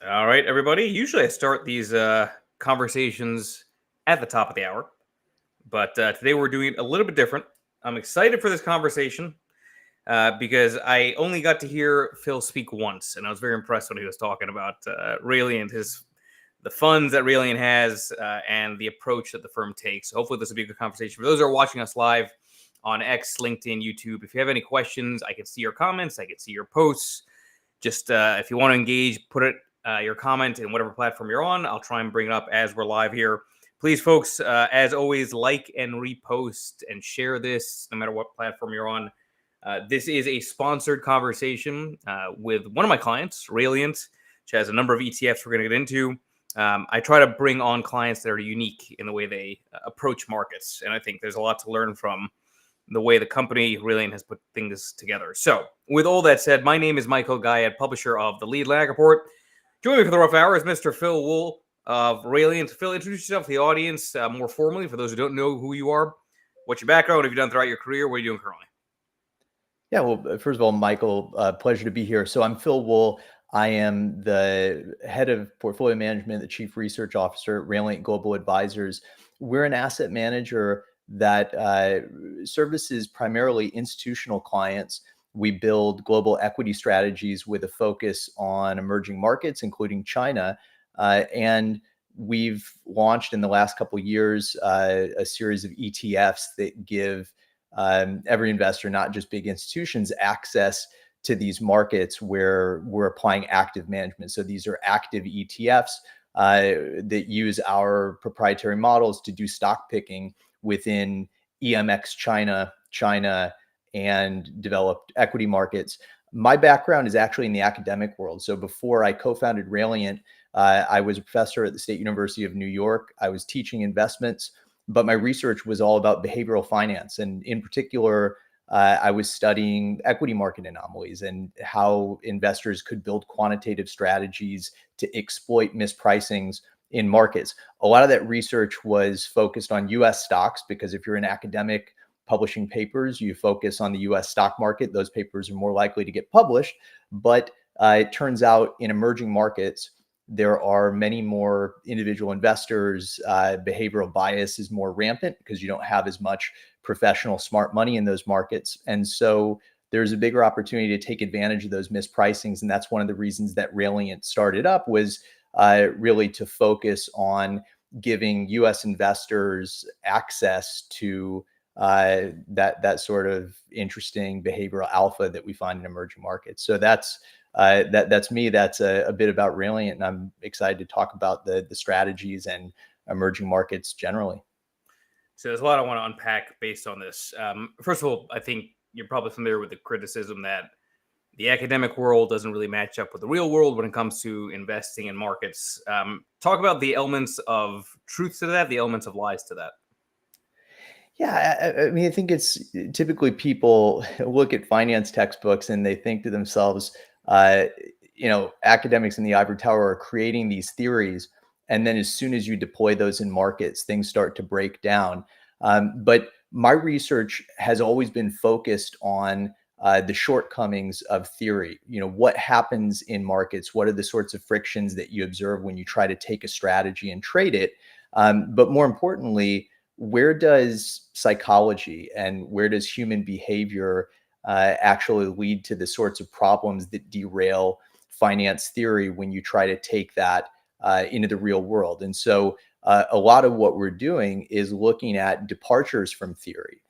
All right, everybody. Usually I start these conversations at the top of the hour, but today we're doing a little bit different. I'm excited for this conversation because I only got to hear Phil speak once, and I was very impressed when he was talking about Raliant, the funds that Raliant has, and the approach that the firm takes. So hopefully this will be a good conversation. For those who are watching us live on X, LinkedIn, YouTube, if you have any questions, I can see your comments, I can see your posts. Just if you want to engage, put it your comment in whatever platform you're on. I'll try and bring it up as we're live here. Please, folks, as always, like and repost and share this no matter what platform you're on. This is a sponsored conversation with one of my clients, Raliant, which has a number of ETFs we're going to get into. I try to bring on clients that are unique in the way they approach markets. And I think there's a lot to learn from the way the company Raliant has put things together. So with all that said, my name is Michael Guyad, publisher of the Lead Lag Report. Joining me for the rough hour is Mr. Phil Wool of Raliant. Phil, introduce yourself to the audience more formally for those who don't know who you are. What's your background? What have you done throughout your career? What are you doing currently? Yeah, well, first of all, Michael, pleasure to be here. So I'm Phil Wool. I am the head of portfolio management, the chief research officer at Raliant Global Advisors. We're an asset manager that services primarily institutional clients. We build global equity strategies with a focus on emerging markets, including China. And we've launched in the last couple of years a series of ETFs that give every investor, not just big institutions, access to these markets where we're applying active management. So these are active ETFs that use our proprietary models to do stock picking within EMX China, and developed equity markets. My background is actually in the academic world. So before I co-founded Raliant, I was a professor at the State University of New York. I was teaching investments, but my research was all about behavioral finance. And in particular, I was studying equity market anomalies and how investors could build quantitative strategies to exploit mispricings in markets. A lot of that research was focused on US stocks, because if you're an academic publishing papers, you focus on the US stock market, those papers are more likely to get published. But it turns out in emerging markets, there are many more individual investors. Behavioral bias is more rampant because you don't have as much professional smart money in those markets. And so there's a bigger opportunity to take advantage of those mispricings. And that's one of the reasons that Raliant started up, was really to focus on giving US investors access to that sort of interesting behavioral alpha that we find in emerging markets. So that's me. That's a bit about Raliant, and I'm excited to talk about the strategies and emerging markets generally. So there's a lot I want to unpack based on this. First of all, I think you're probably familiar with the criticism that the academic world doesn't really match up with the real world when it comes to investing in markets. Talk about the elements of truth to that, the elements of lies to that. Yeah, I mean, I think it's typically people look at finance textbooks and they think to themselves, uh, academics in the ivory tower are creating these theories, and then as soon as you deploy those in markets, things start to break down. But my research has always been focused on the shortcomings of theory. What happens in markets? What are the sorts of frictions that you observe when you try to take a strategy and trade it? But more importantly, where does psychology and where does human behavior actually lead to the sorts of problems that derail finance theory when you try to take that into the real world? And so a lot of what we're doing is looking at departures from theory,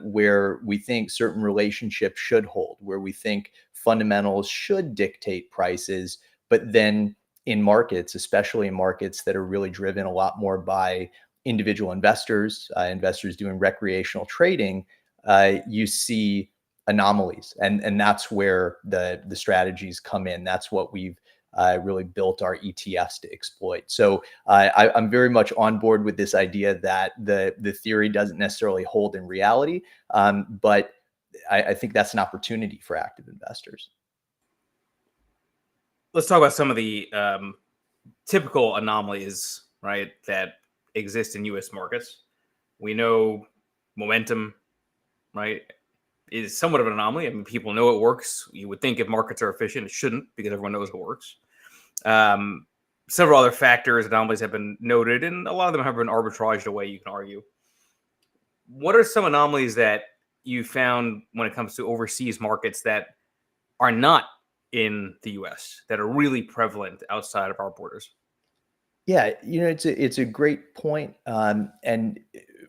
where we think certain relationships should hold, where we think fundamentals should dictate prices, but then in markets, especially in markets that are really driven a lot more by individual investors, investors doing recreational trading, you see anomalies, and that's where the strategies come in. That's what we've really built our ETFs to exploit. So I'm very much on board with this idea that the theory doesn't necessarily hold in reality, but I think that's an opportunity for active investors. Let's talk about some of the typical anomalies, right, that exist in U.S. markets. We know momentum, right, is somewhat of an anomaly. I mean, people know it works. You would think if markets are efficient, it shouldn't, because everyone knows it works. Um, Several other factors, anomalies have been noted, and a lot of them have been arbitraged away, you can argue. What are some anomalies that you found when it comes to overseas markets that are not in the US, that are really prevalent outside of our borders? Yeah, it's a great point, and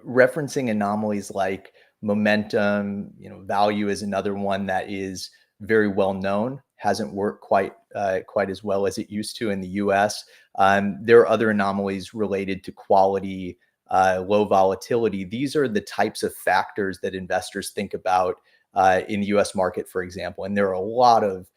referencing anomalies like momentum, value is another one that is very well known. Hasn't worked quite as well as it used to in the U.S. There are other anomalies related to quality, low volatility. These are the types of factors that investors think about in the U.S. market, for example. And there are a lot of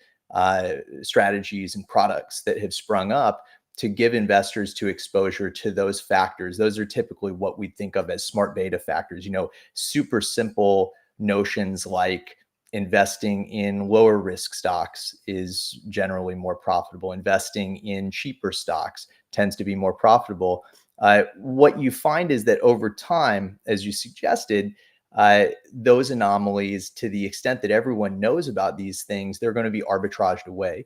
strategies and products that have sprung up to give investors to exposure to those factors. Those are typically what we think of as smart beta factors, super simple notions like investing in lower risk stocks is generally more profitable. Investing in cheaper stocks tends to be more profitable. What you find is that over time, as you suggested, those anomalies, to the extent that everyone knows about these things, they're going to be arbitraged away.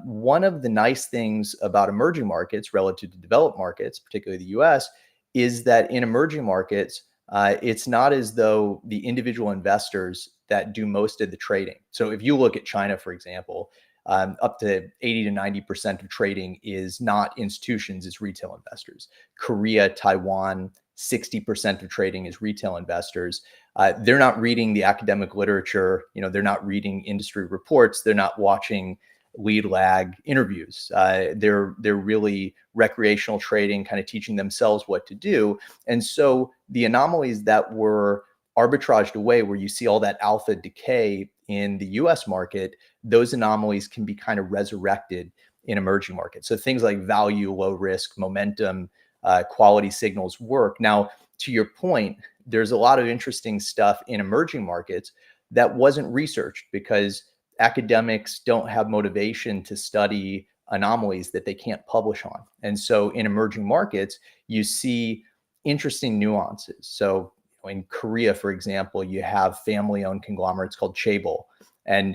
One of the nice things about emerging markets relative to developed markets, particularly the US, is that in emerging markets, it's not as though the individual investors that do most of the trading. So if you look at China, for example, up to 80 to 90% of trading is not institutions, it's retail investors. Korea, Taiwan, 60% of trading is retail investors. They're not reading the academic literature, they're not reading industry reports, they're not watching lead lag interviews. They're really recreational trading, kind of teaching themselves what to do. And so the anomalies that were arbitraged away, where you see all that alpha decay in the US market, those anomalies can be kind of resurrected in emerging markets. So things like value, low risk, momentum, quality signals work. Now, to your point, there's a lot of interesting stuff in emerging markets that wasn't researched because academics don't have motivation to study anomalies that they can't publish on. And so in emerging markets, you see interesting nuances. So in Korea, for example, you have family-owned conglomerates called chaebol, and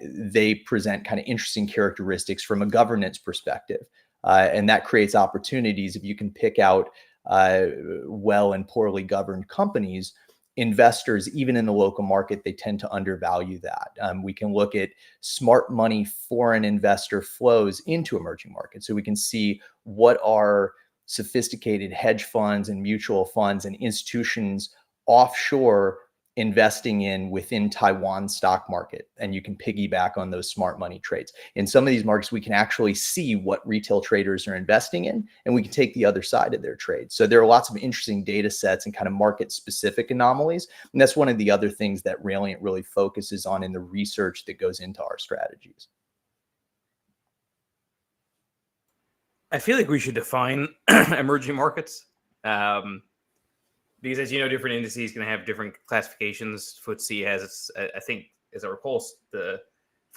they present kind of interesting characteristics from a governance perspective. And that creates opportunities if you can pick out well and poorly governed companies. Investors, even in the local market, they tend to undervalue that. We can look at smart money foreign investor flows into emerging markets. So we can see what are sophisticated hedge funds and mutual funds and institutions offshore investing in within Taiwan's stock market. And you can piggyback on those smart money trades. In some of these markets, we can actually see what retail traders are investing in, and we can take the other side of their trade. So there are lots of interesting data sets and kind of market specific anomalies. And that's one of the other things that Raliant really focuses on in the research that goes into our strategies. I feel like we should define emerging markets. Because as you know, different indices can have different classifications. FTSE has, I think, as I recall, the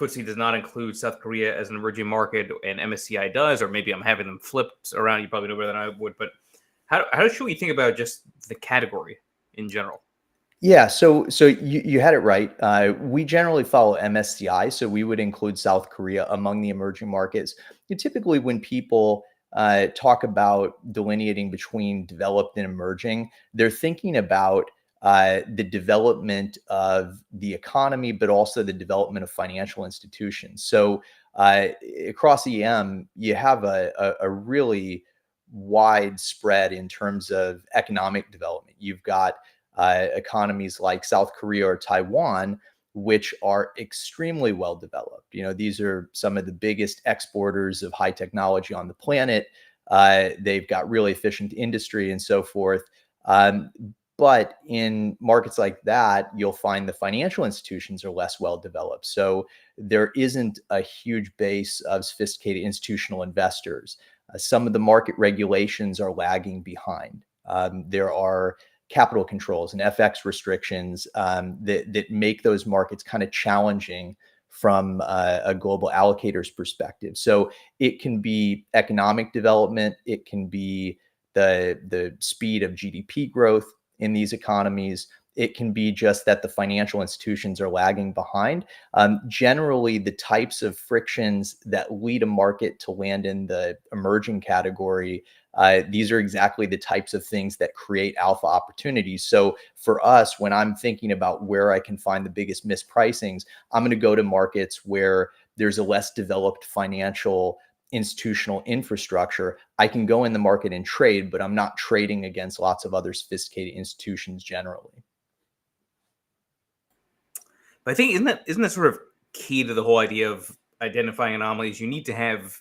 FTSE does not include South Korea as an emerging market, and MSCI does, or maybe I'm having them flipped around. You probably know better than I would, but how should we think about just the category in general? Yeah, so you had it right. We generally follow MSCI, so we would include South Korea among the emerging markets. Typically, when people talk about delineating between developed and emerging, they're thinking about the development of the economy, but also the development of financial institutions. So across EM, you have a really wide spread in terms of economic development. You've got economies like South Korea or Taiwan, which are extremely well developed. These are some of the biggest exporters of high technology on the planet. They've got really efficient industry and so forth. But in markets like that, you'll find the financial institutions are less well developed. So there isn't a huge base of sophisticated institutional investors. Some of the market regulations are lagging behind. There are capital controls and FX restrictions that make those markets kind of challenging from a global allocators perspective. So it can be economic development, it can be the speed of GDP growth in these economies, It can be just that the financial institutions are lagging behind. Generally, the types of frictions that lead a market to land in the emerging category, these are exactly the types of things that create alpha opportunities. So for us, when I'm thinking about where I can find the biggest mispricings, I'm going to go to markets where there's a less developed financial institutional infrastructure. I can go in the market and trade, but I'm not trading against lots of other sophisticated institutions generally. But I think isn't that sort of key to the whole idea of identifying anomalies? You need to have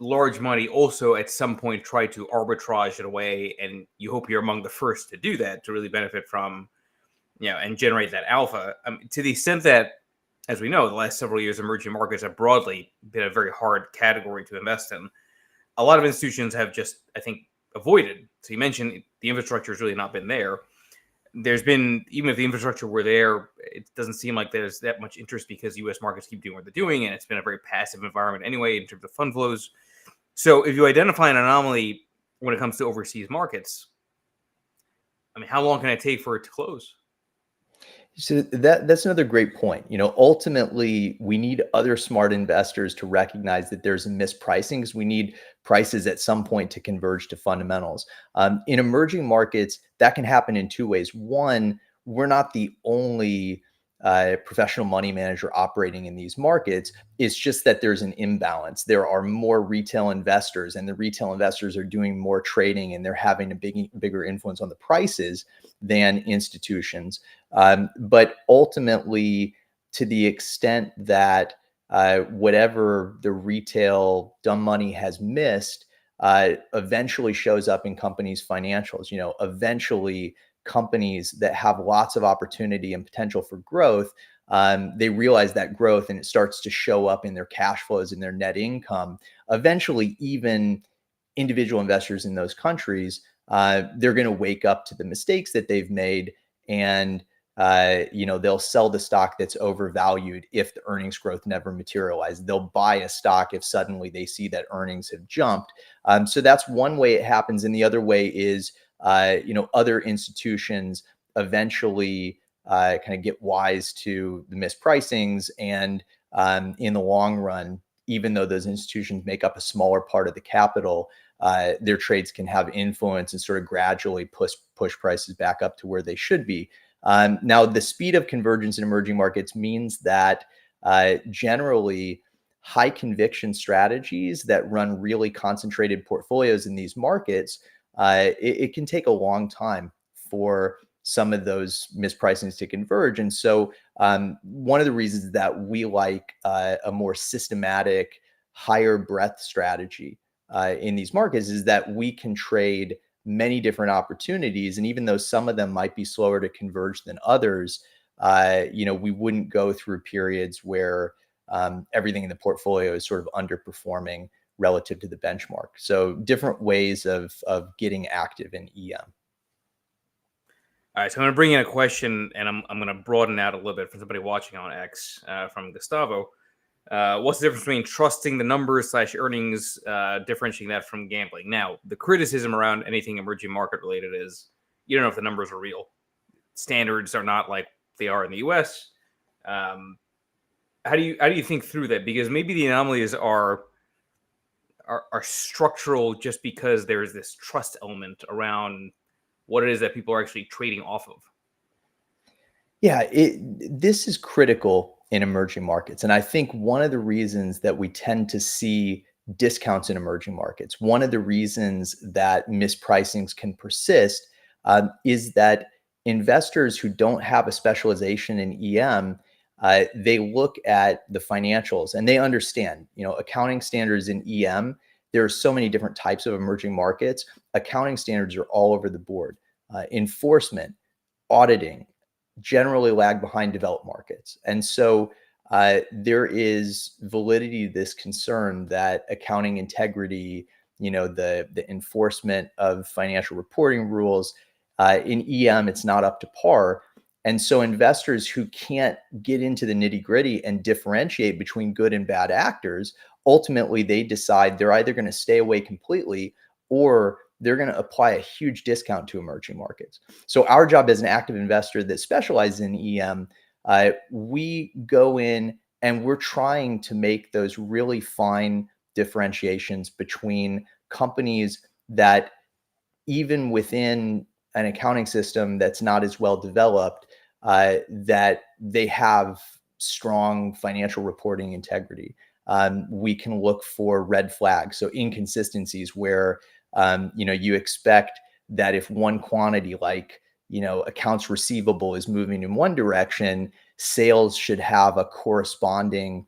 large money also at some point try to arbitrage it away, and you hope you're among the first to do that to really benefit from, and generate that alpha. To the extent that, as we know, the last several years, emerging markets have broadly been a very hard category to invest in. A lot of institutions have just, I think, avoided. So you mentioned the infrastructure has really not been there. There's been, even if the infrastructure were there, it doesn't seem like there's that much interest because U.S. markets keep doing what they're doing, and it's been a very passive environment anyway in terms of fund flows. So if you identify an anomaly when it comes to overseas markets, how long can it take for it to close? So that's another great point. Ultimately, we need other smart investors to recognize that there's a mispricing, because we need prices at some point to converge to fundamentals. In emerging markets, that can happen in two ways. One, we're not the only professional money manager operating in these markets. It's just that there's an imbalance. There are more retail investors, and the retail investors are doing more trading, and they're having a bigger influence on the prices than institutions. But ultimately, to the extent that whatever the retail dumb money has missed eventually shows up in companies' financials. Eventually, companies that have lots of opportunity and potential for growth, they realize that growth, and it starts to show up in their cash flows and their net income. Eventually, even individual investors in those countries, they're going to wake up to the mistakes that they've made, and they'll sell the stock that's overvalued if the earnings growth never materializes. They'll buy a stock if suddenly they see that earnings have jumped. So that's one way it happens, and the other way is other institutions eventually kind of get wise to the mispricings, and in the long run, even though those institutions make up a smaller part of the capital, their trades can have influence and sort of gradually push prices back up to where they should be. Now, the speed of convergence in emerging markets means that generally high conviction strategies that run really concentrated portfolios in these markets, it can take a long time for some of those mispricings to converge. And so one of the reasons that we like a more systematic, higher breadth strategy in these markets is that we can trade many different opportunities. And even though some of them might be slower to converge than others, we wouldn't go through periods where everything in the portfolio is sort of underperforming relative to the benchmark. So different ways of getting active in EM. All right, so I'm going to bring in a question, and I'm going to broaden out a little bit for somebody watching on X from Gustavo. What's the difference between trusting the numbers / earnings, differentiating that from gambling? Now, the criticism around anything emerging market related is you don't know if the numbers are real. Standards are not like they are in the US. How do you think through that? Because maybe the anomalies are structural just because there is this trust element around what it is that people are actually trading off of. Yeah, this is critical in emerging markets. And I think one of the reasons that we tend to see discounts in emerging markets, one of the reasons that mispricings can persist is that investors who don't have a specialization in EM, they look at the financials and they understand, accounting standards in EM. There are so many different types of emerging markets. Accounting standards are all over the board. Enforcement, auditing, generally lag behind developed markets. And so there is validity to this concern that accounting integrity, the enforcement of financial reporting rules in EM, it's not up to par. And so investors who can't get into the nitty gritty and differentiate between good and bad actors, ultimately they decide they're either going to stay away completely or they're going to apply a huge discount to emerging markets. So our job as an active investor that specializes in EM, we go in and we're trying to make those really fine differentiations between companies that, even within an accounting system that's not as well developed, that they have strong financial reporting integrity. We can look for red flags, so inconsistencies where you expect that if one quantity, like accounts receivable, is moving in one direction, sales should have a corresponding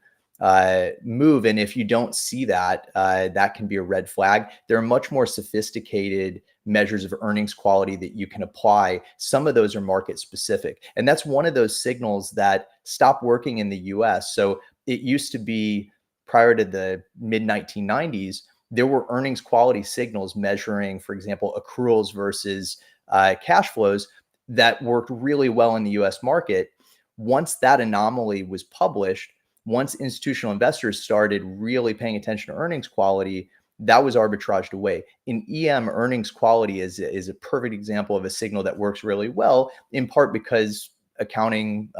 move. And if you don't see that, that can be a red flag. There are much more sophisticated measures of earnings quality that you can apply. Some of those are market specific. And that's one of those signals that stopped working in the US. So it used to be, prior to the mid 1990s, there were earnings quality signals measuring, for example, accruals versus cash flows that worked really well in the US market. Once that anomaly was published, once institutional investors started really paying attention to earnings quality, that was arbitraged away. In EM, earnings quality is a perfect example of a signal that works really well, in part because accounting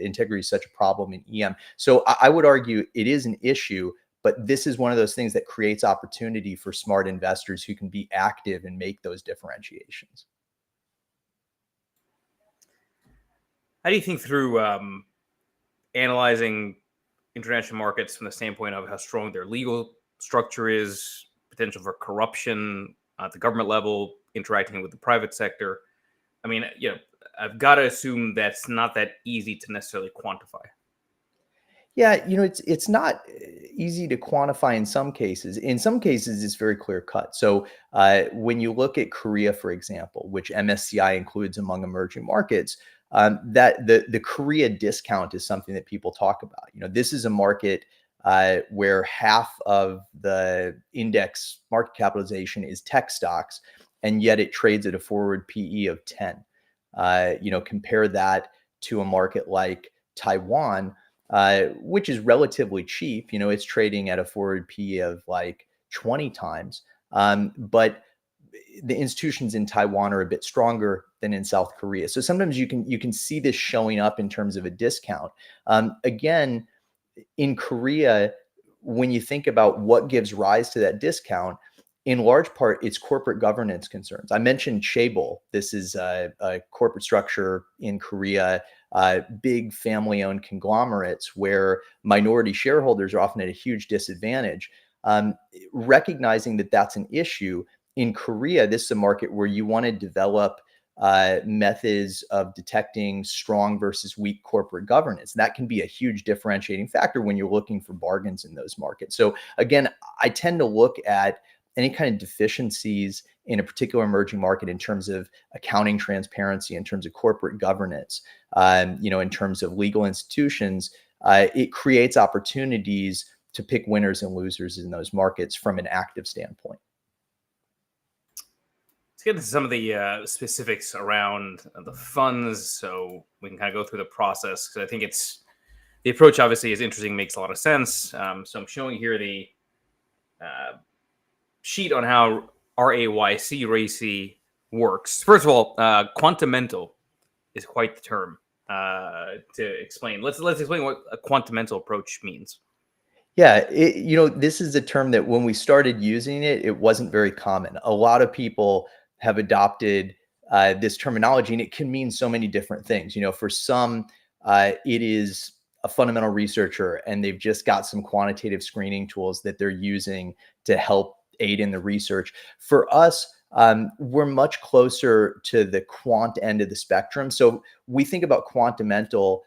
integrity is such a problem in EM. So I would argue it is an issue, but this is one of those things that creates opportunity for smart investors who can be active and make those differentiations. How do you think through analyzing international markets from the standpoint of how strong their legal structure is, potential for corruption at the government level, interacting with the private sector? I mean, I've got to assume that's not that easy to necessarily quantify. Yeah, it's not easy to quantify in some cases. In some cases, it's very clear cut. So when you look at Korea, for example, which MSCI includes among emerging markets, that the Korea discount is something that people talk about. This is a market where half of the index market capitalization is tech stocks, and yet it trades at a forward PE of 10. Compare that to a market like Taiwan, which is relatively cheap. It's trading at a forward PE of like 20 times. But the institutions in Taiwan are a bit stronger than in South Korea. So sometimes you can see this showing up in terms of a discount. Again, in Korea, when you think about what gives rise to that discount, in large part, it's corporate governance concerns. I mentioned chaebol. This is a corporate structure in Korea, big family-owned conglomerates where minority shareholders are often at a huge disadvantage. Recognizing that that's an issue, in Korea, this is a market where you want to develop methods of detecting strong versus weak corporate governance. That can be a huge differentiating factor when you're looking for bargains in those markets. So again, I tend to look at any kind of deficiencies in a particular emerging market in terms of accounting transparency, in terms of corporate governance, in terms of legal institutions. It creates opportunities to pick winners and losers in those markets from an active standpoint. Let's get into some of the specifics around the funds, so we can kind of go through the process, because I think the approach obviously is interesting, makes a lot of sense. So I'm showing here the sheet on how RAYC works. First of all, Quantamental is quite the term to explain. Let's explain what a Quantamental approach means. Yeah, this is a term that when we started using it, it wasn't very common. A lot of people have adopted this terminology, and it can mean so many different things. For some, it is a fundamental researcher, and they've just got some quantitative screening tools that they're using to help aid in the research. For us, we're much closer to the quant end of the spectrum. So we think about Quantamental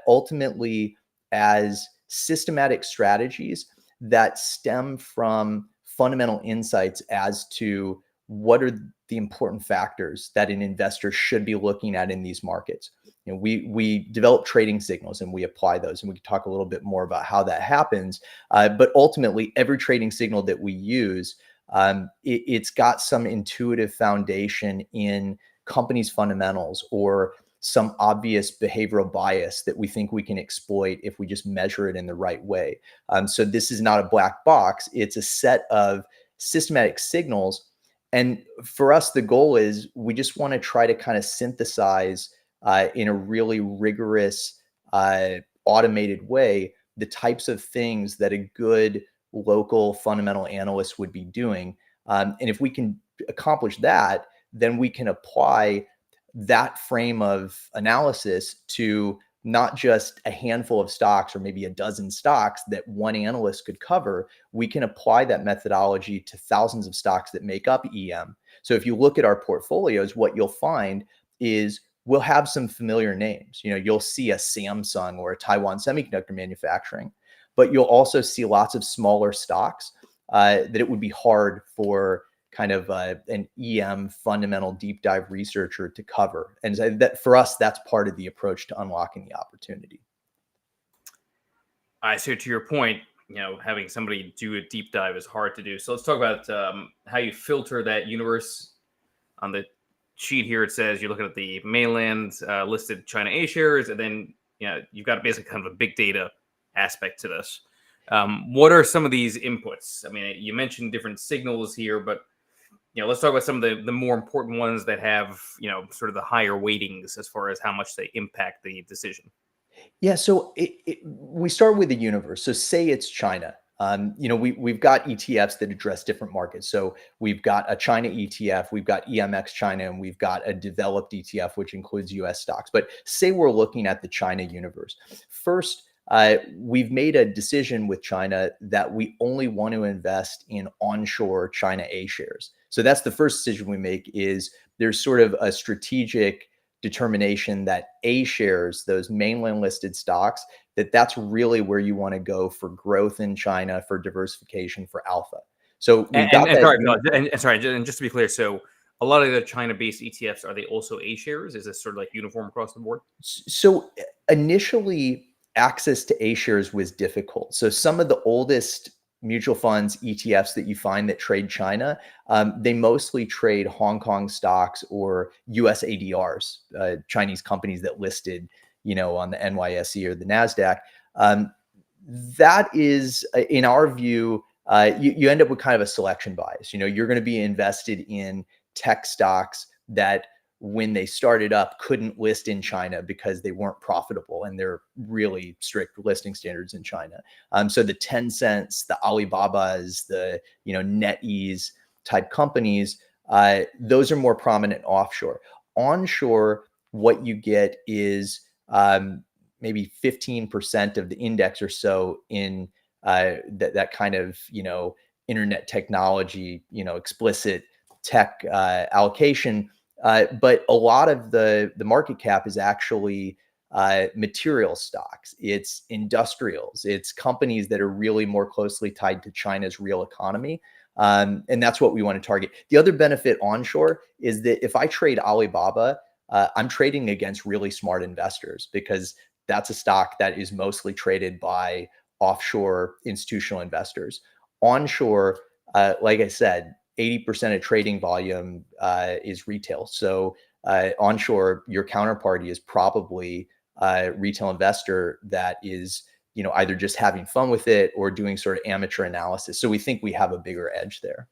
ultimately as systematic strategies that stem from fundamental insights as to what are the important factors that an investor should be looking at in these markets. We develop trading signals and we apply those, and we can talk a little bit more about how that happens. But ultimately, every trading signal that we use, it's got some intuitive foundation in companies' fundamentals or some obvious behavioral bias that we think we can exploit if we just measure it in the right way. So this is not a black box. It's a set of systematic signals. And for us, the goal is we just want to try to kind of synthesize in a really rigorous, automated way the types of things that a good local fundamental analyst would be doing. And if we can accomplish that, then we can apply that frame of analysis to not just a handful of stocks or maybe a dozen stocks that one analyst could cover. We can apply that methodology to thousands of stocks that make up EM. So if you look at our portfolios, what you'll find is we'll have some familiar names. You'll see a Samsung or a Taiwan Semiconductor Manufacturing, but you'll also see lots of smaller stocks that it would be hard for kind of an EM fundamental deep dive researcher to cover. And that for us, that's part of the approach to unlocking the opportunity. So to your point, having somebody do a deep dive is hard to do. So let's talk about how you filter that universe. On the sheet here, it says you're looking at the mainland listed China A shares, and then you've got basically kind of a big data aspect to this. What are some of these inputs? I mean, you mentioned different signals here, but let's talk about some of the more important ones that have sort of the higher weightings as far as how much they impact the decision. Yeah, so we start with the universe. So say it's China. We've got ETFs that address different markets. So we've got a China ETF, we've got EMX China, and we've got a developed ETF, which includes US stocks. But say we're looking at the China universe. First, we've made a decision with China that we only want to invest in onshore China A shares. So that's the first decision we make. Is there's sort of a strategic determination that A shares, those mainland listed stocks, that's really where you want to go for growth in China, for diversification, for alpha. So we've got that. Sorry, and just to be clear, so a lot of the China-based ETFs, are they also A shares? Is this sort of like uniform across the board? So initially, access to A shares was difficult. So some of the oldest mutual funds, ETFs that you find that trade China, they mostly trade Hong Kong stocks or US ADRs, Chinese companies that listed, on the NYSE or the NASDAQ. That is, in our view, you end up with kind of a selection bias. You're going to be invested in tech stocks that when they started up couldn't list in China because they weren't profitable, and they're really strict listing standards in China. So the Tencents, the Alibabas, the NetEase type companies, those are more prominent offshore. Onshore, what you get is maybe 15% of the index or so in that kind of internet technology, explicit tech allocation. But a lot of the market cap is actually material stocks. It's industrials. It's companies that are really more closely tied to China's real economy. And that's what we want to target. The other benefit onshore is that if I trade Alibaba, I'm trading against really smart investors, because that's a stock that is mostly traded by offshore institutional investors. Onshore, like I said, 80% of trading volume is retail. So onshore, your counterparty is probably a retail investor that is, either just having fun with it or doing sort of amateur analysis. So we think we have a bigger edge there.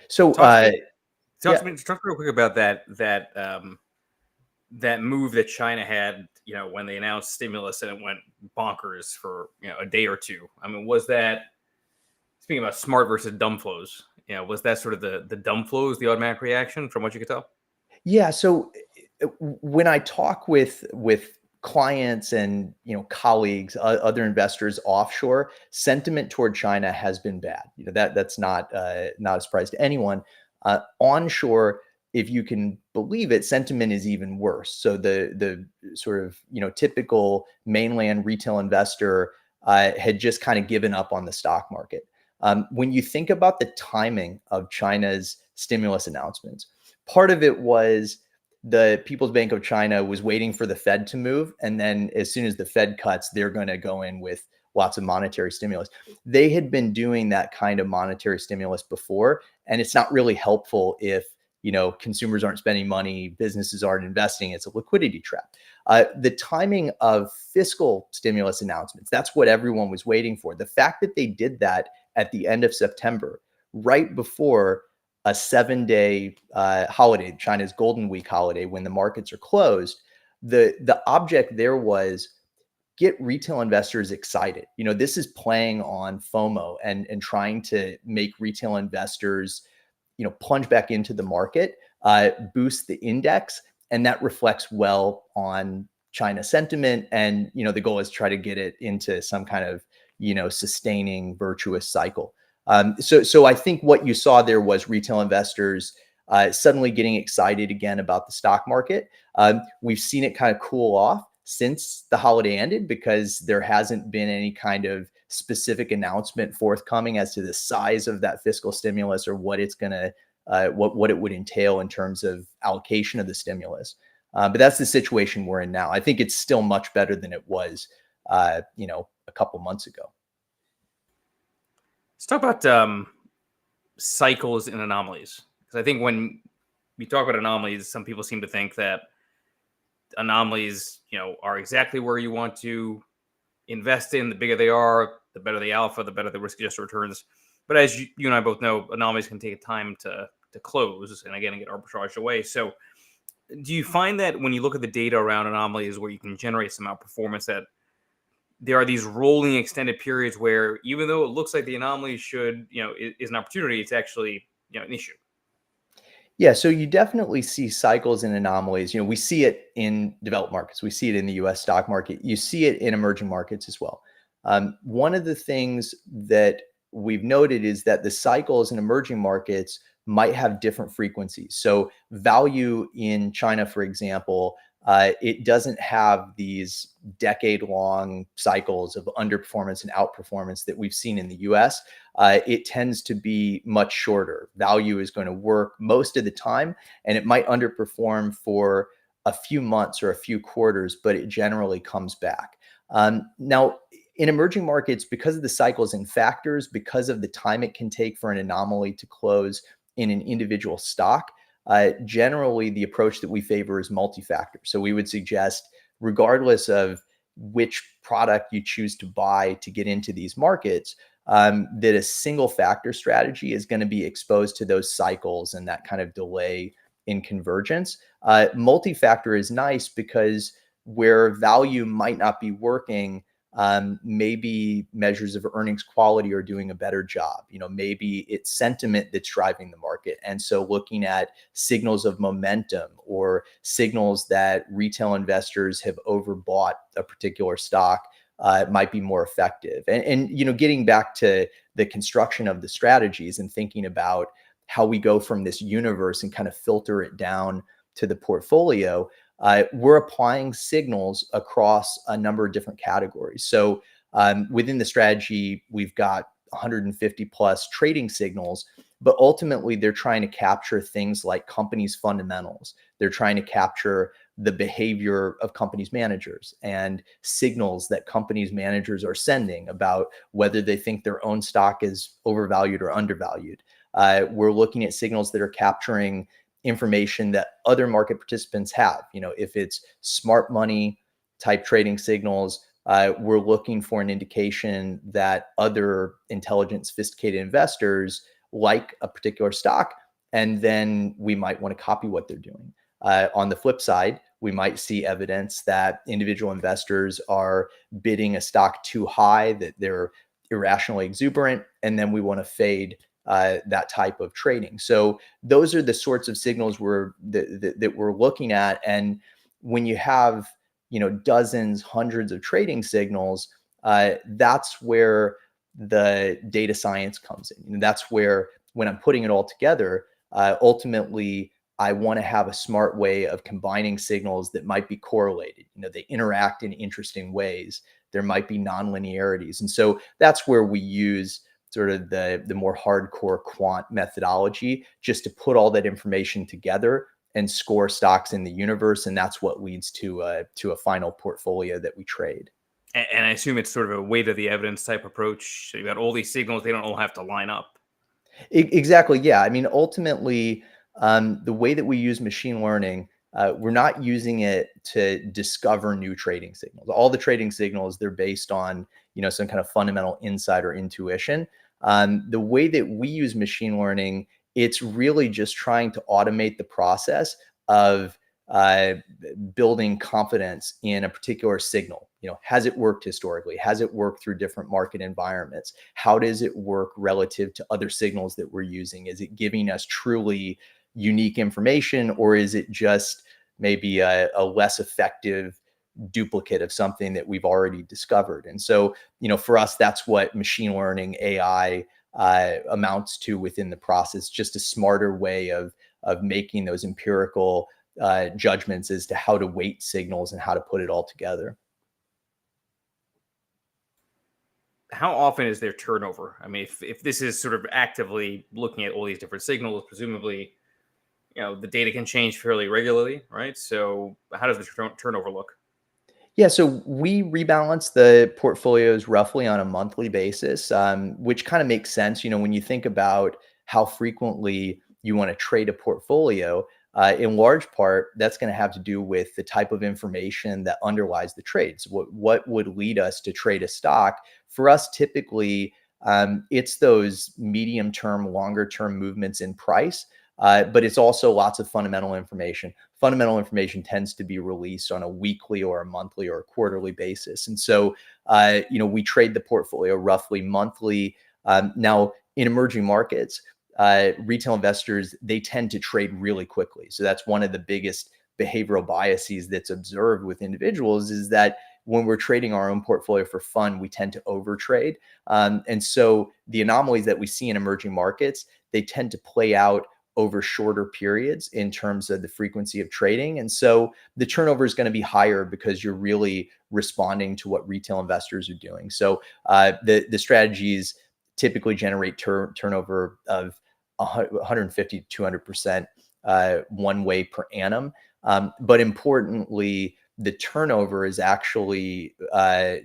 So talk to me real quick about that move that China had, when they announced stimulus and it went bonkers for a day or two. I mean, was that, speaking about smart versus dumb flows, was that sort of the dumb flows, the automatic reaction from what you could tell? Yeah. So when I talk with clients and colleagues, other investors offshore, sentiment toward China has been bad. That's not a surprise to anyone. Onshore, if you can believe it, sentiment is even worse. So the sort of typical mainland retail investor had just kind of given up on the stock market. When you think about the timing of China's stimulus announcements, part of it was the People's Bank of China was waiting for the Fed to move. And then as soon as the Fed cuts, they're going to go in with lots of monetary stimulus. They had been doing that kind of monetary stimulus before, and it's not really helpful if consumers aren't spending money, businesses aren't investing. It's a liquidity trap. The timing of fiscal stimulus announcements, that's what everyone was waiting for. The fact that they did that at the end of September right before a 7-day holiday, China's Golden Week holiday, when the markets are closed. The object there was get retail investors excited. This is playing on FOMO and trying to make retail investors, plunge back into the market, boost the index, and that reflects well on China sentiment. And the goal is to try to get it into some kind of sustaining virtuous cycle. So I think what you saw there was retail investors suddenly getting excited again about the stock market. We've seen it kind of cool off since the holiday ended because there hasn't been any kind of specific announcement forthcoming as to the size of that fiscal stimulus or what it's going to what it would entail in terms of allocation of the stimulus. But that's the situation we're in now. I think it's still much better than it was, a couple months ago. Let's talk about cycles and anomalies. Because I think when we talk about anomalies, some people seem to think that anomalies, are exactly where you want to invest in. The bigger they are, the better the alpha, the better the risk-adjusted returns. But as you and I both know, anomalies can take time to close and again get arbitraged away. So do you find that when you look at the data around anomalies where you can generate some outperformance, that there are these rolling extended periods where even though it looks like the anomaly should, is an opportunity, it's actually, an issue? Yeah, so you definitely see cycles and anomalies. We see it in developed markets. We see it in the US stock market. You see it in emerging markets as well. One of the things that we've noted is that the cycles in emerging markets might have different frequencies. So value in China, for example, it doesn't have these decade-long cycles of underperformance and outperformance that we've seen in the US. It tends to be much shorter. Value is going to work most of the time, and it might underperform for a few months or a few quarters, but it generally comes back. Now, in emerging markets, because of the cycles and factors, because of the time it can take for an anomaly to close in an individual stock, generally the approach that we favor is multi-factor. So we would suggest, regardless of which product you choose to buy to get into these markets, that a single factor strategy is going to be exposed to those cycles and that kind of delay in convergence. Multi-factor is nice because where value might not be working, maybe measures of earnings quality are doing a better job. Maybe it's sentiment that's driving the market. And so looking at signals of momentum or signals that retail investors have overbought a particular stock might be more effective. And getting back to the construction of the strategies and thinking about how we go from this universe and kind of filter it down to the portfolio, we're applying signals across a number of different categories. So within the strategy, we've got 150 plus trading signals, but ultimately they're trying to capture things like companies' fundamentals. They're trying to capture the behavior of companies' managers and signals that companies' managers are sending about whether they think their own stock is overvalued or undervalued. We're looking at signals that are capturing information that other market participants have. If it's smart money type trading signals, we're looking for an indication that other intelligent, sophisticated investors like a particular stock, and then we might want to copy what they're doing. On the flip side, we might see evidence that individual investors are bidding a stock too high, that they're irrationally exuberant, and then we want to fade that type of trading. So those are the sorts of signals that we're looking at. And when you have dozens, hundreds of trading signals, that's where the data science comes in. And that's where, when I'm putting it all together, ultimately I want to have a smart way of combining signals that might be correlated. They interact in interesting ways. There might be nonlinearities. And so that's where we use sort of the more hardcore quant methodology, just to put all that information together and score stocks in the universe. And that's what leads to a final portfolio that we trade. And I assume it's sort of a weight of the evidence type approach. So you've got all these signals, they don't all have to line up. Exactly. Yeah. I mean, ultimately, the way that we use machine learning, we're not using it to discover new trading signals. All the trading signals, they're based on, some kind of fundamental insight or intuition. The way that we use machine learning, it's really just trying to automate the process of building confidence in a particular signal. Has it worked historically? Has it worked through different market environments? How does it work relative to other signals that we're using? Is it giving us truly unique information, or is it just maybe a less effective duplicate of something that we've already discovered? And so, for us, that's what machine learning AI amounts to within the process, just a smarter way of making those empirical judgments as to how to weight signals and how to put it all together. How often is there turnover? I mean, if this is sort of actively looking at all these different signals, presumably, the data can change fairly regularly, right? So how does the turnover look? Yeah, so we rebalance the portfolios roughly on a monthly basis, which kind of makes sense. When you think about how frequently you want to trade a portfolio, in large part, that's going to have to do with the type of information that underlies the trades. What would lead us to trade a stock? For us, typically, it's those medium term, longer term movements in price. But it's also lots of fundamental information. Fundamental information tends to be released on a weekly or a monthly or a quarterly basis. And so, we trade the portfolio roughly monthly. Now, in emerging markets, retail investors, they tend to trade really quickly. So that's one of the biggest behavioral biases that's observed with individuals, is that when we're trading our own portfolio for fun, we tend to overtrade. And so the anomalies that we see in emerging markets, they tend to play out over shorter periods in terms of the frequency of trading. And so the turnover is going to be higher because you're really responding to what retail investors are doing. So the strategies typically generate turnover of 150 to 200% one way per annum. But importantly, the turnover is actually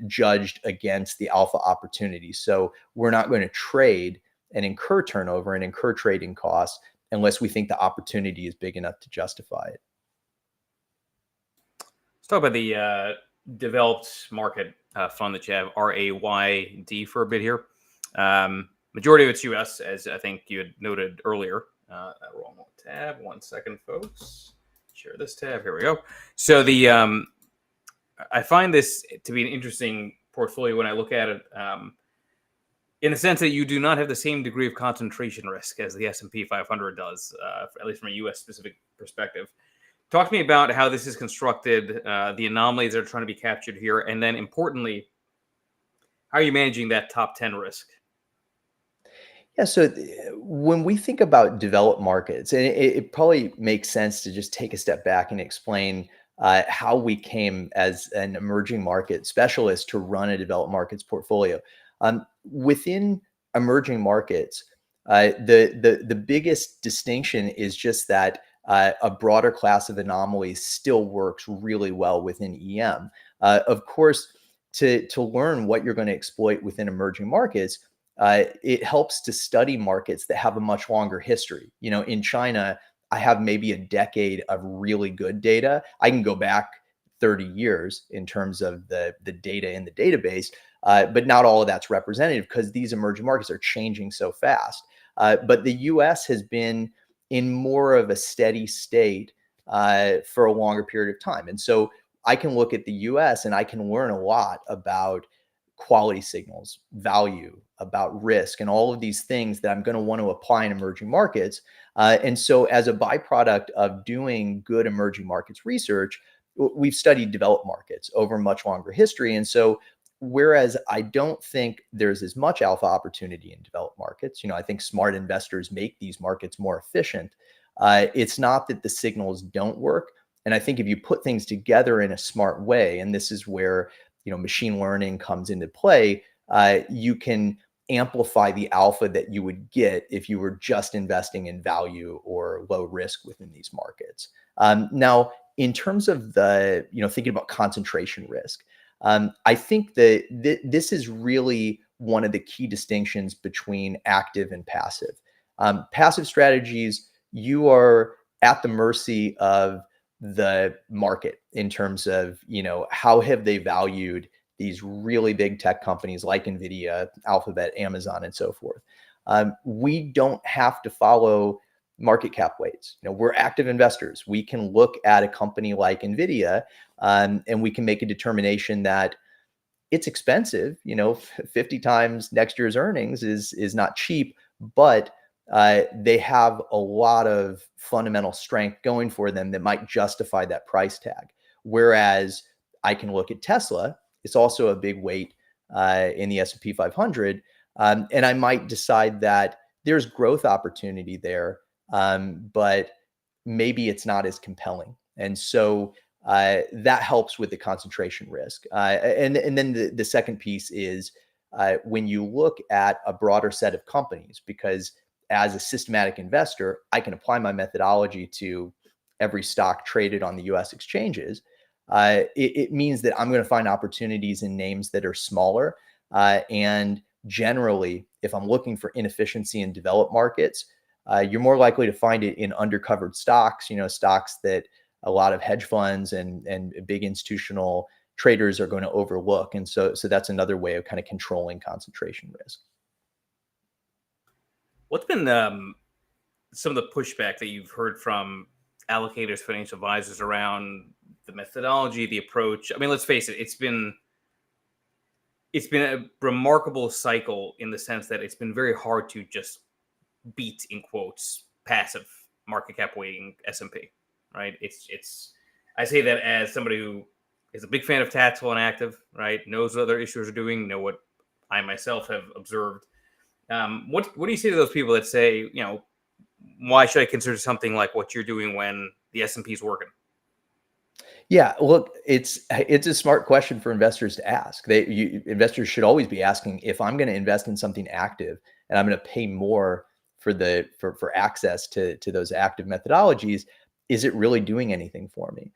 judged against the alpha opportunity. So we're not going to trade and incur turnover and incur trading costs unless we think the opportunity is big enough to justify it. Let's talk about the developed market fund that you have, RAYD, for a bit here. Majority of it's US, as I think you had noted earlier. Wrong tab. 1 second, folks. Share this tab. Here we go. So I find this to be an interesting portfolio when I look at it. In the sense that you do not have the same degree of concentration risk as the S&P 500 does, at least from a U.S. specific perspective. Talk to me about how this is constructed, the anomalies that are trying to be captured here, and then importantly, how are you managing that top 10 risk? Yeah, so when we think about developed markets, and it probably makes sense to just take a step back and explain how we came as an emerging market specialist to run a developed markets portfolio. Within emerging markets, the biggest distinction is just that a broader class of anomalies still works really well within EM. Of course, to learn what you're going to exploit within emerging markets, it helps to study markets that have a much longer history. In China, I have maybe a decade of really good data. I can go back 30 years in terms of the data in the database, but not all of that's representative because these emerging markets are changing so fast. But the US has been in more of a steady state for a longer period of time. And so I can look at the US and I can learn a lot about quality signals, value, about risk, and all of these things that I'm going to want to apply in emerging markets. And so as a byproduct of doing good emerging markets research, we've studied developed markets over much longer history. And so whereas I don't think there's as much alpha opportunity in developed markets, I think smart investors make these markets more efficient. It's not that the signals don't work. And I think if you put things together in a smart way, and this is where machine learning comes into play, you can amplify the alpha that you would get if you were just investing in value or low risk within these markets. Now, in terms of the, thinking about concentration risk, I think that this is really one of the key distinctions between active and passive. Passive strategies, you are at the mercy of the market in terms of, how have they valued these really big tech companies like NVIDIA, Alphabet, Amazon, and so forth. We don't have to follow market cap weights. We're active investors. We can look at a company like NVIDIA, and we can make a determination that it's expensive. 50 times next year's earnings is not cheap, but they have a lot of fundamental strength going for them that might justify that price tag. Whereas I can look at Tesla. It's also a big weight in the S&P 500. And I might decide that there's growth opportunity there, but maybe it's not as compelling. And so that helps with the concentration risk. And then the second piece is when you look at a broader set of companies, because as a systematic investor, I can apply my methodology to every stock traded on the US exchanges. It means that I'm going to find opportunities in names that are smaller. And generally, if I'm looking for inefficiency in developed markets, you're more likely to find it in undercovered stocks, stocks that a lot of hedge funds and big institutional traders are going to overlook. And so that's another way of kind of controlling concentration risk. What's been some of the pushback that you've heard from allocators, financial advisors around the methodology, the approach? I mean, let's face it, it's been a remarkable cycle in the sense that it's been very hard to just beat, in quotes, passive market cap weighting S&P, right? It's I say that as somebody who is a big fan of tactical and active, right? Knows what other issuers are doing, know what I myself have observed. What do you say to those people that say, why should I consider something like what you're doing when the S&P is working? Yeah, look, it's a smart question for investors to ask. Investors should always be asking, if I'm going to invest in something active and I'm going to pay more for access to those active methodologies, is it really doing anything for me?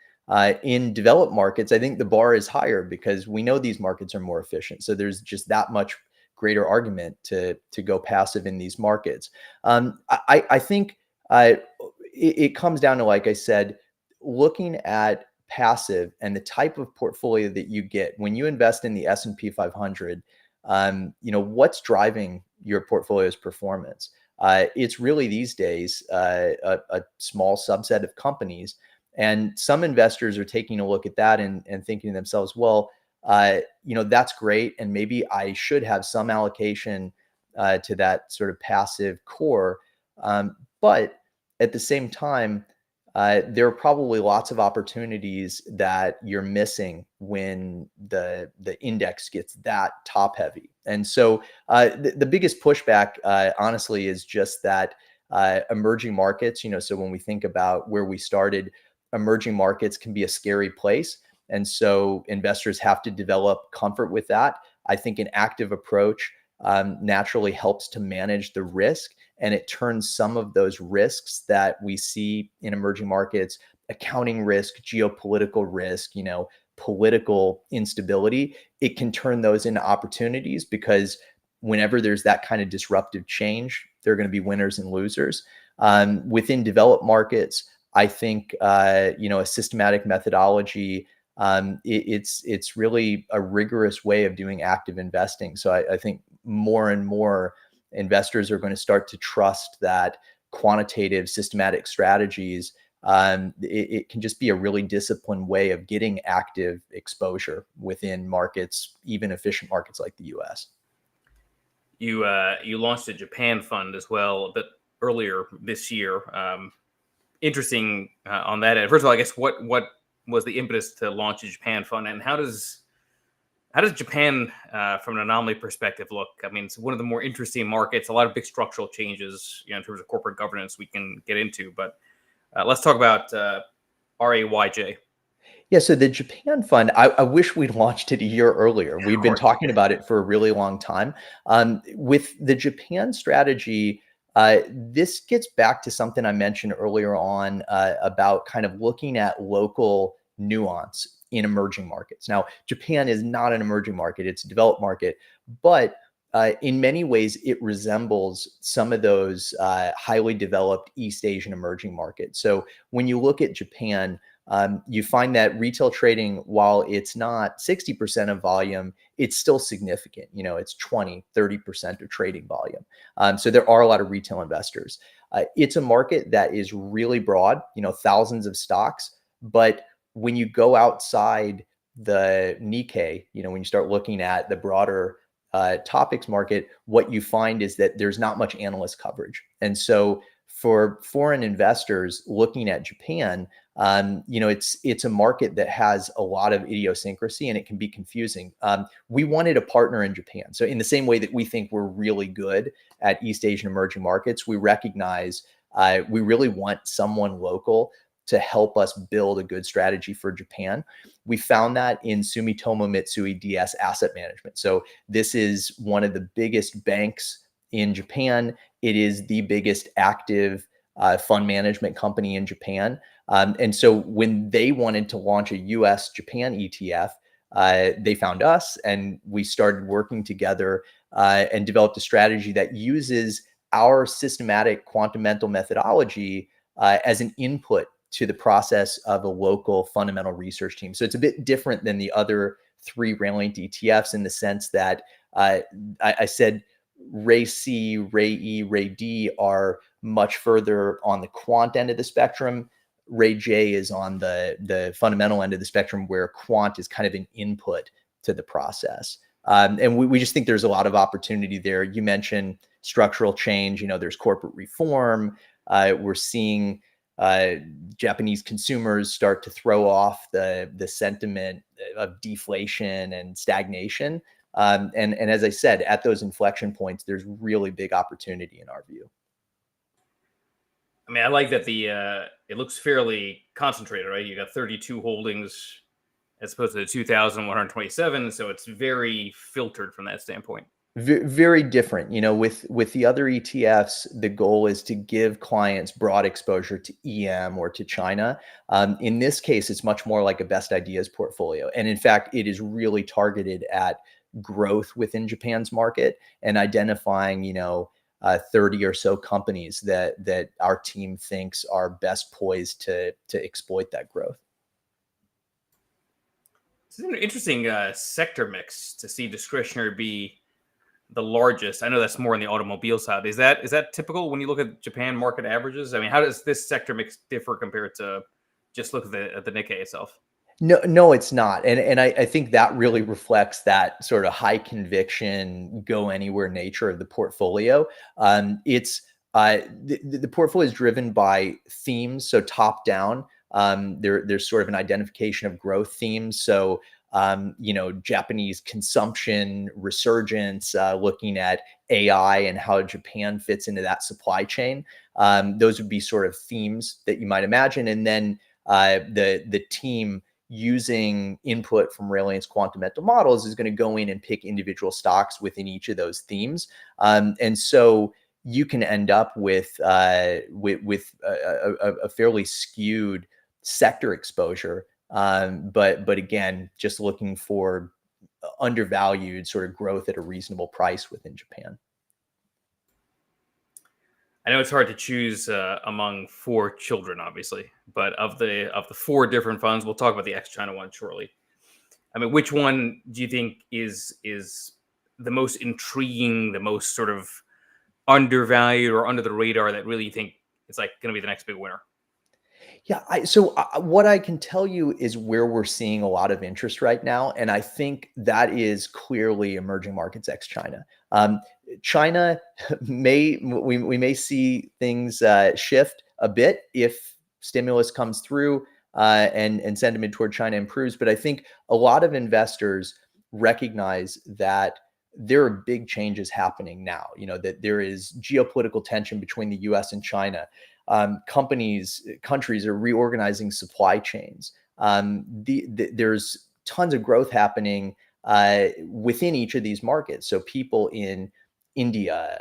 In developed markets, I think the bar is higher because we know these markets are more efficient. So there's just that much greater argument to go passive in these markets. I think it comes down to, like I said, looking at passive and the type of portfolio that you get when you invest in the S&P 500. What's driving your portfolio's performance? It's really these days a small subset of companies. And some investors are taking a look at that and thinking to themselves, well, that's great. And maybe I should have some allocation to that sort of passive core. But at the same time, there are probably lots of opportunities that you're missing when the index gets that top heavy. And so the biggest pushback, honestly, is just that emerging markets, so when we think about where we started, emerging markets can be a scary place. And so investors have to develop comfort with that. I think an active approach naturally helps to manage the risk, and it turns some of those risks that we see in emerging markets, accounting risk, geopolitical risk, political instability, it can turn those into opportunities, because whenever there's that kind of disruptive change, there are going to be winners and losers. Within developed markets, I think a systematic methodology, it's really a rigorous way of doing active investing. So I think more and more investors are going to start to trust that quantitative systematic strategies, it can just be a really disciplined way of getting active exposure within markets, even efficient markets like the US. You launched a Japan fund as well a bit earlier this year. Interesting on that end. First of all, I guess what was the impetus to launch a Japan fund, and how does Japan, from an anomaly perspective, look? I mean, it's one of the more interesting markets. A lot of big structural changes, in terms of corporate governance, we can get into. But let's talk about RAYJ. Yeah, so the Japan fund, I wish we'd launched it a year earlier. We've been talking about it for a really long time. With the Japan strategy, this gets back to something I mentioned earlier on about kind of looking at local nuance in emerging markets. Now, Japan is not an emerging market, it's a developed market, but in many ways, it resembles some of those highly developed East Asian emerging markets. So when you look at Japan, you find that retail trading, while it's not 60% of volume, it's still significant. It's 20, 30% of trading volume. So there are a lot of retail investors. It's a market that is really broad, thousands of stocks. But when you go outside the Nikkei, when you start looking at the broader topics market, what you find is that there's not much analyst coverage. And so for foreign investors looking at Japan, it's a market that has a lot of idiosyncrasy and it can be confusing. We wanted a partner in Japan. So in the same way that we think we're really good at East Asian emerging markets, we recognize we really want someone local to help us build a good strategy for Japan. We found that in Sumitomo Mitsui DS Asset Management. So this is one of the biggest banks in Japan. It is the biggest active fund management company in Japan. And so when they wanted to launch a US Japan ETF, they found us and we started working together and developed a strategy that uses our systematic Quantamental methodology as an input to the process of a local fundamental research team. So it's a bit different than the other 3 Raliant ETFs in the sense that I said Ray C, Ray E, Ray D are much further on the quant end of the spectrum. Ray J is on the fundamental end of the spectrum, where quant is kind of an input to the process. And we just think there's a lot of opportunity there. You mentioned structural change. There's corporate reform. We're seeing Japanese consumers start to throw off the sentiment of deflation and stagnation. And as I said, at those inflection points, there's really big opportunity in our view. I mean, I like that it looks fairly concentrated, right? You got 32 holdings as opposed to the 2,127, so it's very filtered from that standpoint. Very different. With the other ETFs, the goal is to give clients broad exposure to EM or to China. In this case, it's much more like a best ideas portfolio. And in fact, it is really targeted at growth within Japan's market and identifying, 30 or so companies that our team thinks are best poised to exploit that growth. It's an interesting sector mix to see discretionary be the largest. I know that's more on the automobile side. Is that typical when you look at Japan market averages? I mean, how does this sector mix differ compared to just look at the Nikkei itself? No, it's not. And I think that really reflects that sort of high conviction, go anywhere nature of the portfolio. It's the portfolio is driven by themes. So top down, there's sort of an identification of growth themes. So Japanese consumption resurgence, looking at AI and how Japan fits into that supply chain. Those would be sort of themes that you might imagine. And then the team using input from Raliant's Quantamental models is going to go in and pick individual stocks within each of those themes. And so you can end up with a fairly skewed sector exposure. But again, just looking for undervalued sort of growth at a reasonable price within Japan. I know it's hard to choose among 4 children, obviously, but of the 4 different funds, we'll talk about the ex-China one shortly. I mean, which one do you think is the most intriguing, the most sort of undervalued or under the radar that really you think is like going to be the next big winner? Yeah. So what I can tell you is where we're seeing a lot of interest right now. And I think that is clearly emerging markets ex-China. China we may see things shift a bit if stimulus comes through and sentiment toward China improves. But I think a lot of investors recognize that there are big changes happening now, that there is geopolitical tension between the US and China. Countries are reorganizing supply chains. There's tons of growth happening within each of these markets. So people in India,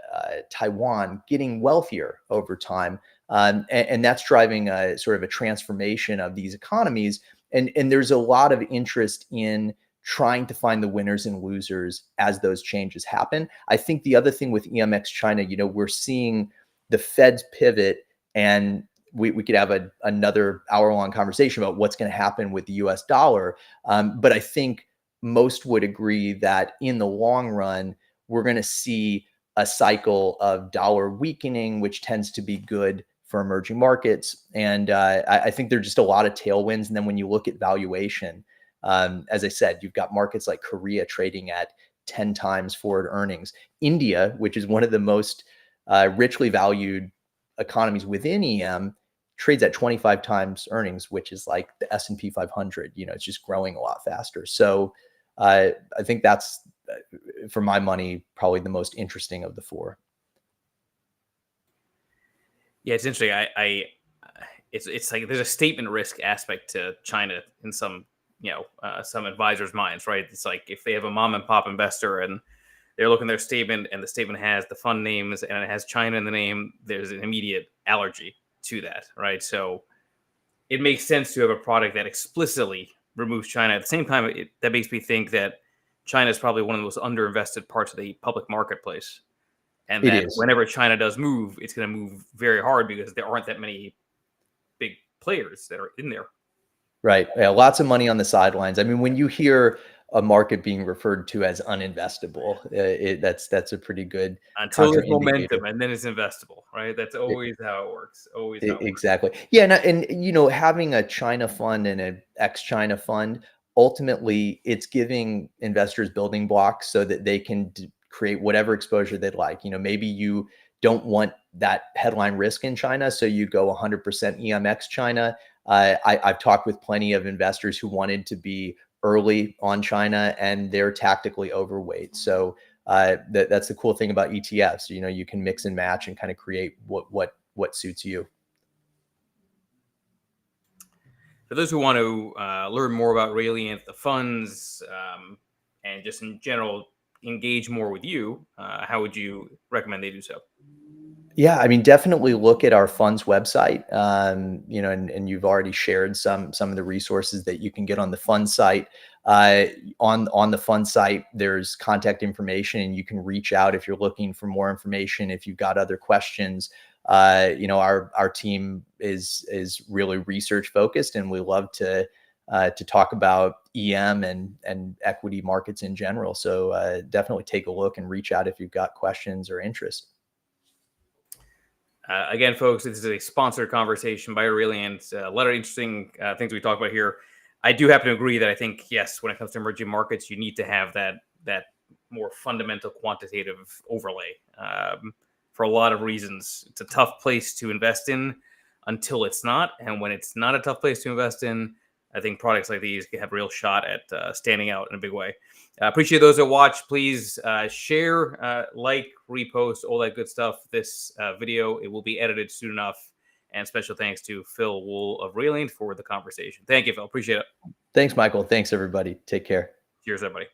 Taiwan, getting wealthier over time. And that's driving a sort of a transformation of these economies. And there's a lot of interest in trying to find the winners and losers as those changes happen. I think the other thing with EMX China, we're seeing the Fed's pivot and we could have another hour-long conversation about what's going to happen with the US dollar. But I think most would agree that in the long run, we're going to see a cycle of dollar weakening, which tends to be good for emerging markets. And I think there are just a lot of tailwinds. And then when you look at valuation, as I said, you've got markets like Korea trading at 10 times forward earnings. India, which is one of the most richly valued economies within EM, trades at 25 times earnings, which is like the S&P 500. It's just growing a lot faster. So I think that's, for my money, probably the most interesting of the four. Yeah, it's interesting. It's like there's a statement risk aspect to China in some some advisors' minds, right? It's like if they have a mom and pop investor and they're looking at their statement and the statement has the fund names and it has China in the name, there's an immediate allergy to that, right? So it makes sense to have a product that explicitly removes China. At the same time, that makes me think that China is probably one of the most underinvested parts of the public marketplace. And It that is. whenever China does move, it's going to move very hard because there aren't that many big players that are in there. Right. Yeah, lots of money on the sidelines. I mean, when you hear a market being referred to as uninvestable, that's a pretty good Until there's contraindicator. momentum, and then it's investable, right? That's always how it works. Always how it works. Exactly. Yeah, and having a China fund and an ex-China fund, ultimately, it's giving investors building blocks so that they can create whatever exposure they'd like. Maybe you don't want that headline risk in China, so you go 100% EMX China. I've talked with plenty of investors who wanted to be early on China, and they're tactically overweight. So that's the cool thing about ETFs. You can mix and match and kind of create what suits you. For those who want to learn more about Raliant, the funds, and just in general engage more with you, how would you recommend they do so? Yeah, I mean, definitely look at our fund's website. And you've already shared some of the resources that you can get on the fund site. On the fund site, there's contact information, and you can reach out if you're looking for more information. If you've got other questions, our team is really research focused, and we love to talk about EM and equity markets in general. So definitely take a look and reach out if you've got questions or interest. Again, folks, this is a sponsored conversation by Raliant. A lot of interesting things we talk about here. I do happen to agree that I think, yes, when it comes to emerging markets, you need to have that more fundamental quantitative overlay for a lot of reasons. It's a tough place to invest in until it's not. And when it's not a tough place to invest in, I think products like these have a real shot at standing out in a big way. Appreciate those that watch. Please share, like, repost, all that good stuff. This video, it will be edited soon enough. And special thanks to Phil Wool of Raliant for the conversation. Thank you, Phil. Appreciate it. Thanks, Michael. Thanks, everybody. Take care. Cheers, everybody.